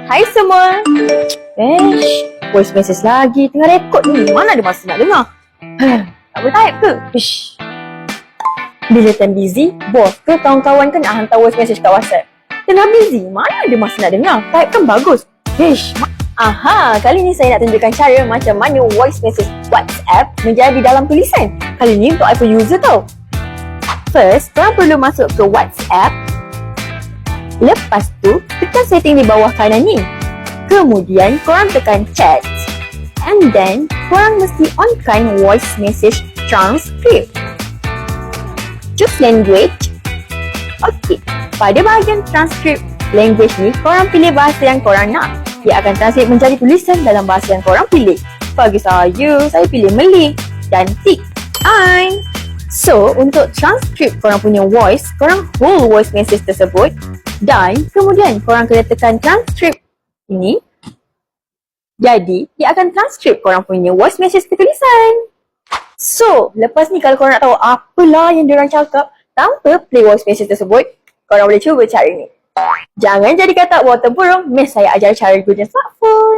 Hai semua. Voice message lagi. Tengah rekod ni. Mana ada masa nak dengar? Tak boleh type ke? Bila time busy, bos ke kawan-kawan ke nak hantar voice message kat WhatsApp? Tengah busy, mana ada masa nak dengar? Type kan bagus. Aha, kali ni saya nak tunjukkan cara macam mana voice message WhatsApp menjadi dalam tulisan. Kali ni untuk iPhone user tau. First, korang perlu masuk ke WhatsApp. Lepas tu, tekan setting di bawah kanan ni. Kemudian, korang tekan chat. And then, korang mesti onkan voice message transcript. Choose language. Okey, pada bahagian transcript language ni, korang pilih bahasa yang korang nak. Dia akan translate menjadi tulisan dalam bahasa yang korang pilih. Bagi saya pilih Malay dan tick I. So, untuk transcript korang punya voice, korang hold voice message tersebut dan kemudian korang kena tekan transcript ini. Jadi, dia akan transcript korang punya voice message ke tulisan. So, lepas ni kalau korang nak tahu apalah yang diorang cakap tanpa play voice message tersebut, korang boleh cuba cara ni. Jangan jadi katak bawa tempurung, Miss saya ajar cara guna smartphone.